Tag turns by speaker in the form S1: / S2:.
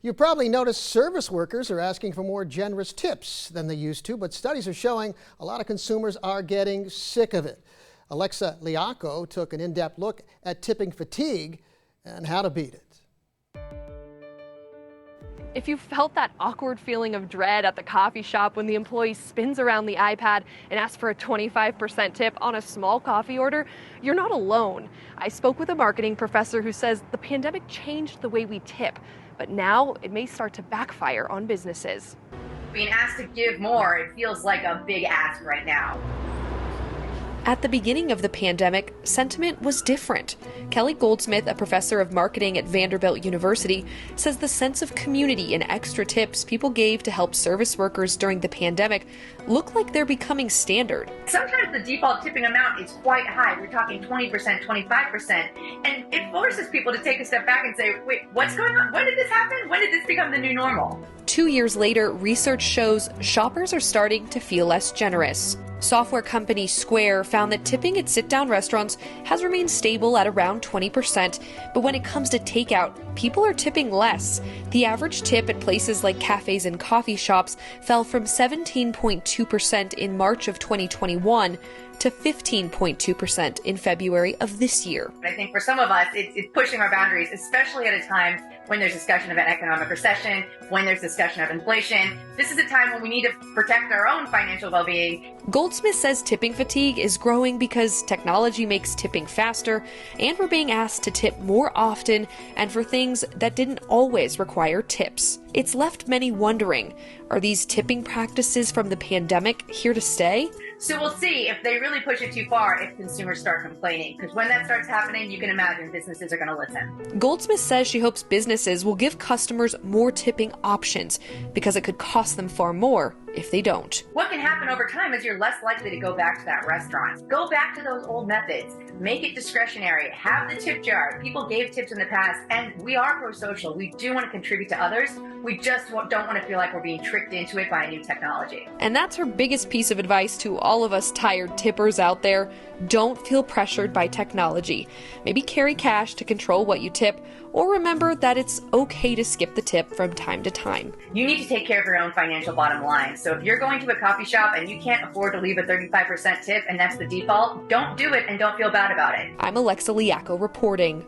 S1: You probably noticed service workers are asking for more generous tips than they used to, but studies are showing a lot of consumers are getting sick of it. Alexa Liaco took an in-depth look at tipping fatigue and how to beat it.
S2: If you felt that awkward feeling of dread at the coffee shop when the employee spins around the iPad and asks for a 25% tip on a small coffee order, you're not alone. I spoke with a marketing professor who says the pandemic changed the way we tip, but now it may start to backfire on businesses.
S3: Being asked to give more, it feels like a big ask right now.
S2: At the beginning of the pandemic, sentiment was different. Kelly Goldsmith, a professor of marketing at Vanderbilt University, says the sense of community and extra tips people gave to help service workers during the pandemic look like they're becoming standard.
S3: Sometimes the default tipping amount is quite high. We're talking 20%, 25%. And it forces people to take a step back and say, wait, what's going on? When did this happen? When did this become the new normal?
S2: 2 years later, research shows shoppers are starting to feel less generous. Software company Square found that tipping at sit-down restaurants has remained stable at around 20%, but when it comes to takeout, people are tipping less. The average tip at places like cafes and coffee shops fell from 17.2% in March of 2021 to 15.2% in February of this year.
S3: I think for some of us, it's pushing our boundaries, especially at a time when there's discussion of an economic recession, when there's discussion of inflation. This is a time when we need to protect our own financial well-being.
S2: Goldsmith says tipping fatigue is growing because technology makes tipping faster, and we're being asked to tip more often and for things that didn't always require tips. It's left many wondering, are these tipping practices from the pandemic here to stay?
S3: So we'll see if they really push it too far if consumers start complaining. Because when that starts happening, you can imagine businesses are going to listen.
S2: Goldsmith says she hopes businesses will give customers more tipping options because it could cost them far more if they don't.
S3: What can happen over time is you're less likely to go back to that restaurant. Go back to those old methods. Make it discretionary. Have the tip jar. People gave tips in the past, and we are pro-social. We do want to contribute to others. We just don't want to feel like we're being tricked into it by a new technology.
S2: And that's her biggest piece of advice to all of us tired tippers out there. Don't feel pressured by technology. Maybe carry cash to control what you tip, or remember that it's okay to skip the tip from time to time.
S3: You need to take care of your own financial bottom line. So if you're going to a coffee shop and you can't afford to leave a 35% tip and that's the default, don't do it and don't feel bad about it.
S2: I'm Alexa Liaco reporting.